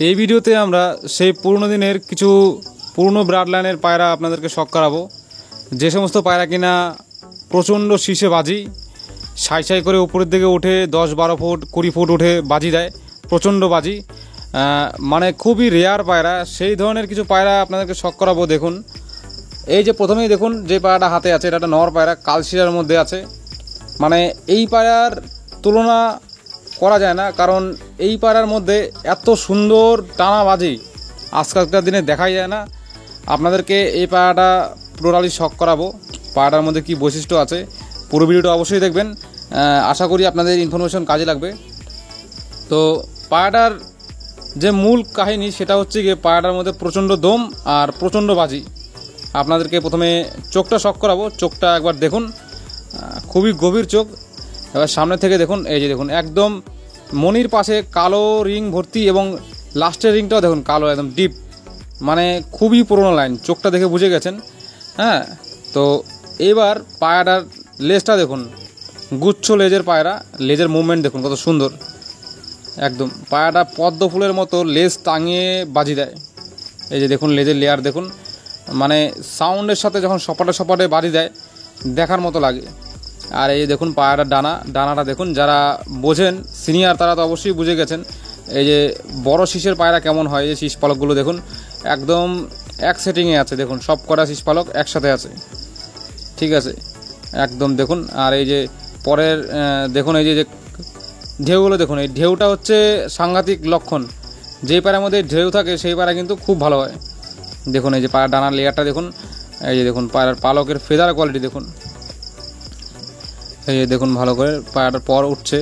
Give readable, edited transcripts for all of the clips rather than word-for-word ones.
এই ভিডিওতে আমরা সেই পুরনো দিনের কিছু পুরনো ব্রাড লাইনের পায়রা আপনাদেরকে শখ করাবো, যে সমস্ত পায়রা কিনা প্রচণ্ড শীষে বাজি সাই সাই করে উপরের দিকে উঠে 10-12 ফুট 20 ফুট উঠে বাজি দেয়, প্রচণ্ড বাজি, মানে খুবই রেয়ার পায়রা। সেই ধরনের কিছু পায়রা আপনাদেরকে শখ করাবো। দেখুন, এই যে প্রথমেই দেখুন যে পায়রাটা হাতে আছে, এটা একটা নর পায়রা, কালশিরার মধ্যে আছে। মানে এই পায়রার তুলনা করা যায় না, কারণ এই পায়রার মধ্যে এত সুন্দর টানা বাজি আজকালকার দিনে দেখাই যায় না। আপনাদেরকে এই পায়রাটা টোটালি শখ করাবো। পায়রাটার মধ্যে কি বৈশিষ্ট্য আছে পুরো ভিডিওটা অবশ্যই দেখবেন, আশা করি আপনাদের ইনফরমেশন কাজে লাগবে। তো পায়রাটার যে মূল কাহিনী সেটা হচ্ছে গিয়ে পায়রাটার মধ্যে প্রচণ্ড দম আর প্রচণ্ড বাজি। আপনাদেরকে প্রথমে চোখটা শখ করাবো। চোখটা একবার দেখুন, খুবই গভীর চোখ। এবার সামনে থেকে দেখুন, এই যে দেখুন একদম মনির পাশে কালো রিং ভর্তি এবং লাস্টের রিংটাও দেখুন কালো, একদম ডিপ, মানে খুবই পুরোনো লাইন। চোখটা দেখে বুঝে গেছেন। হ্যাঁ, তো এবার পায়রাটার লেজটা দেখুন, গুচ্ছ লেজের পায়রা, লেজের মুভমেন্ট দেখুন কত সুন্দর। একদম পায়রাটা পদ্ম ফুলের মতো লেজ টাঙিয়ে বাজি দেয়। এই যে দেখুন লেজের লেয়ার দেখুন, মানে সাউন্ডের সাথে যখন সপাটে সপাটে বাজি দেয় দেখার মতো লাগে। আর এই দেখুন পায়রাটার ডানাটা দেখুন, যারা বোঝেন সিনিয়র তারা তো অবশ্যই বুঝে গেছেন। এই যে বড় শীষের পায়রা কেমন হয়, এই শীষ পালকগুলো দেখুন একদম এক সেটিংয়ে আছে। দেখুন সব কটা শীষ পালক একসাথে আছে, ঠিক আছে একদম দেখুন। আর এই যে পরের দেখুন, এই যে ঢেউগুলো দেখুন, এই ঢেউটা হচ্ছে সাংঘাতিক লক্ষণ। যেই পায়রার মধ্যে ঢেউ থাকে সেই পায়রা কিন্তু খুব ভালো হয়। দেখুন এই যে পায়রার ডানার লেয়ারটা দেখুন, এই যে দেখুন পায়রার পালকের ফেদার কোয়ালিটি দেখুন, এই যে দেখুন ভালো করে পায়রাটার পর উঠছে,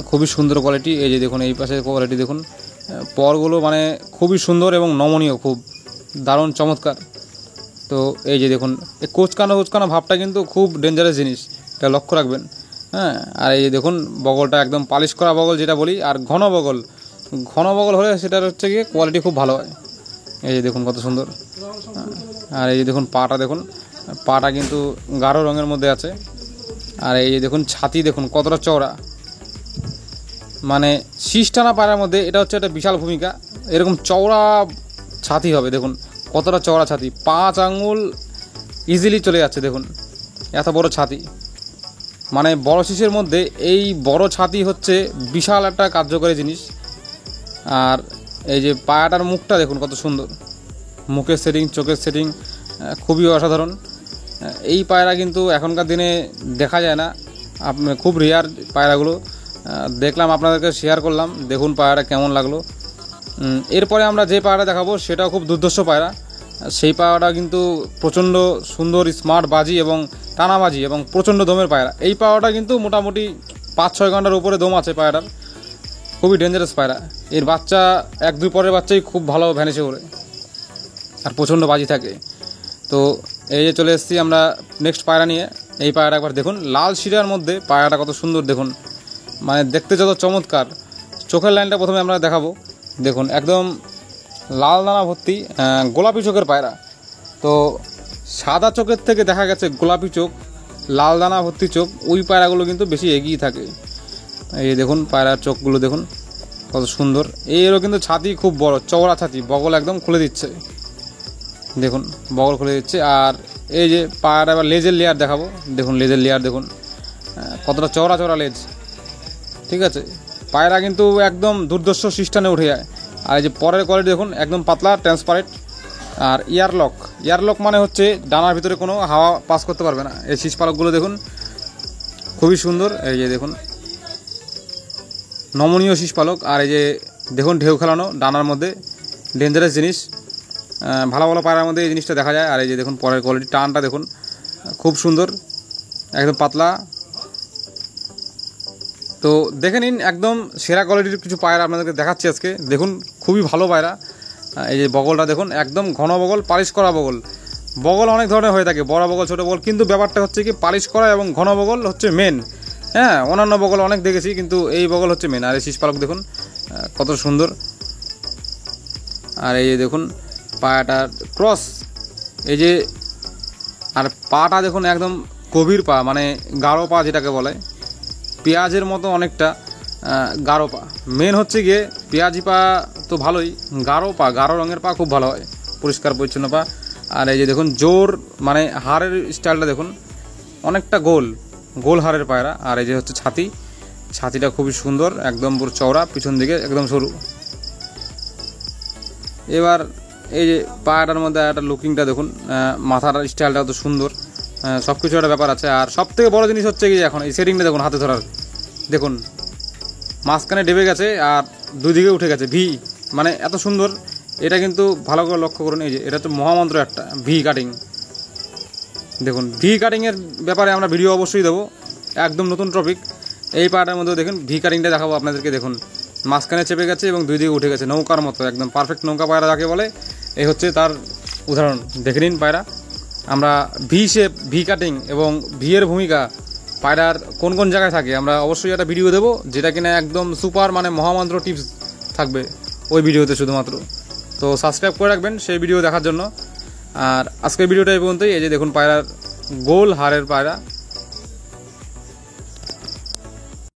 খুবই সুন্দর কোয়ালিটি। এই যে দেখুন এই পাশের কোয়ালিটি দেখুন, পরগুলো মানে খুবই সুন্দর এবং নমনীয়, খুব দারুণ চমৎকার। তো এই যে দেখুন এই কোচকানো ভাবটা কিন্তু খুব ডেঞ্জারাস জিনিস, এটা লক্ষ্য রাখবেন। হ্যাঁ, আর এই যে দেখুন বগলটা একদম পালিশ করা বগল যেটা বলি, আর ঘন বগল হলে সেটার হচ্ছে গিয়ে কোয়ালিটি খুব ভালো হয়। এই যে দেখুন কত সুন্দর। আর এই যে দেখুন পাটা কিন্তু গাঢ় রঙের মধ্যে আছে। আর এই যে দেখুন ছাতি দেখুন কতটা চওড়া, মানে শীষ টানা পায়রার মধ্যে এটা হচ্ছে একটা বিশাল ভূমিকা। এরকম চওড়া ছাতি হবে, দেখুন কতটা চওড়া ছাতি, 5 আঙ্গুল ইজিলি চলে যাচ্ছে। দেখুন এত বড় ছাতি, মানে বড় শীষের মধ্যে এই বড় ছাতি হচ্ছে বিশাল একটা কার্যকরী জিনিস। আর এই যে পায়রাটার মুখটা দেখুন কত সুন্দর, মুখের সেটিং, চোখের সেটিং খুবই অসাধারণ। এই পায়রা কিন্তু এখনকার দিনে দেখা যায় না, খুব রেয়ার পায়রাগুলো। দেখলাম আপনাদেরকে শেয়ার করলাম, দেখুন পায়রাটা কেমন লাগলো। এরপরে আমরা যে পায়রা দেখাবো সেটাও খুব দুর্ধর্ষ পায়রা। সেই পায়রাটা কিন্তু প্রচণ্ড সুন্দর স্মার্ট বাজি এবং টানাবাজি এবং প্রচণ্ড দমের পায়রা। এই পায়রাটা কিন্তু মোটামুটি 5-6 ঘন্টার উপরে দম আছে পায়রাটার, খুবই ডেঞ্জারাস পায়রা। এর বাচ্চা 1-2 পরের বাচ্চাই খুব ভালো ভ্যানিশে ওড়ে আর প্রচণ্ড বাজি থাকে। তো এই যে চলে এসেছি আমরা নেক্সট পায়রা নিয়ে। এই পায়রাটা একবার দেখুন, লাল শিরার মধ্যে পায়রাটা কত সুন্দর দেখুন, মানে দেখতে যত চমৎকার। চোখের লাইনটা প্রথমে আমরা দেখাবো। দেখুন একদম লাল দানা ভর্তি গোলাপি চোখের পায়রা। তো সাদা চোখের থেকে দেখা গেছে গোলাপি চোখ, লাল দানা ভর্তি চোখ, ওই পায়রাগুলো কিন্তু বেশি এগিয়ে থাকে। এই দেখুন পায়রার চোখগুলো দেখুন কত সুন্দর। এরও কিন্তু ছাতি খুব বড়, চওড়া ছাতি, বগল একদম খুলে দিচ্ছে, দেখুন বগল খুলে দিচ্ছে। আর এই যে পায়রা এবার লেজের লেয়ার দেখাবো। দেখুন লেজের লেয়ার দেখুন কতটা চওড়া লেজ, ঠিক আছে। পায়রা কিন্তু একদম দুর্ধর্ষ সিস্টানে উঠে যায়। আর এই যে পরের কোয়ালিটি দেখুন একদম পাতলা ট্রান্সপারেন্ট। আর ইয়ারলক মানে হচ্ছে ডানার ভিতরে কোনো হাওয়া পাস করতে পারবে না। এই শীষ পালকগুলো দেখুন খুবই সুন্দর, এই যে দেখুন নমনীয় শীষ পালক। আর এই যে দেখুন ঢেউ খেলানো ডানার মধ্যে, ডেঞ্জারাস জিনিস। ভালো পায়রার মধ্যে এই জিনিসটা দেখা যায়। আর এই যে দেখুন পরের কোয়ালিটি, টানটা দেখুন খুব সুন্দর, একদম পাতলা। তো দেখে নিন একদম সেরা কোয়ালিটির কিছু পায়রা আপনাদেরকে দেখাচ্ছি আজকে। দেখুন খুবই ভালো পায়রা। এই যে বগলটা দেখুন একদম ঘন বগল, পালিশ করা বগল অনেক ধরনের হয়ে থাকে, বড় বগল ছোটো বগল, কিন্তু ব্যাপারটা হচ্ছে কি পালিশ করা এবং ঘন বগল হচ্ছে মেন। হ্যাঁ, অন্যান্য বগল অনেক দেখেছি কিন্তু এই বগল হচ্ছে মেন। আর এই শীষ পালক দেখুন কত সুন্দর। আর এই যে দেখুন পায়াটার ক্রস, এই যে আর পাটা দেখুন একদম গভীর পা, মানে গাঢ় পা যেটাকে বলে, পেঁয়াজের মতো অনেকটা। গাঢ় পা। মেন হচ্ছে গিয়ে পেঁয়াজি পা তো ভালোই, গাঢ় রঙের পা খুব ভালো হয়, পরিষ্কার পরিচ্ছন্ন পা। আর এই যে দেখুন জোর মানে হাড়ের স্টাইলটা দেখুন, অনেকটা গোল হাড়ের পায়রা। আর এই যে হচ্ছে ছাতিটা খুবই সুন্দর, একদম পুরো চওড়া, পিছন দিকে একদম সরু। এবার এই যে পায়রাটার মধ্যে একটা লুকিংটা দেখুন, মাথার স্টাইলটা তো সুন্দর, সব কিছু একটা ব্যাপার আছে। আর সব থেকে বড় জিনিস হচ্ছে কি এখন এই সেটিংটা দেখুন, হাতে ধরার দেখুন মাঝখানে ডেবে গেছে আর দুই দিকে উঠে গেছে ভি, মানে এত সুন্দর। এটা কিন্তু ভালো করে লক্ষ্য করুন, এই যে এটা তো মহামন্ত্র একটা ভি কাটিং। দেখুন ভি কাটিংয়ের ব্যাপারে আমরা ভিডিও অবশ্যই দেবো, একদম নতুন টপিক। এই পায়রাটার মধ্যেও দেখুন ভি কাটিংটা দেখাবো আপনাদেরকে। দেখুন মাঝখানে চেপে গেছে এবং দুই দিকে উঠে গেছে, নৌকার মতো, একদম পারফেক্ট নৌকা পায়রা যাকে বলে, এই হচ্ছে তার উদাহরণ। দেখে নিন পায়রা। আমরা ভি শেপ, ভি কাটিং এবং ভি এর ভূমিকা পায়রার কোন কোন জায়গায় থাকে আমরা অবশ্যই একটা ভিডিও দেবো, যেটা কিনা একদম সুপার মানে মহামন্ত্র টিপস থাকবে ওই ভিডিওতে শুধুমাত্র। তো সাবস্ক্রাইব করে রাখবেন সেই ভিডিও দেখার জন্য। আর আজকের ভিডিওটা এই পর্যন্তই। এই যে দেখুন পায়রার গোল হাড়ের পায়রা,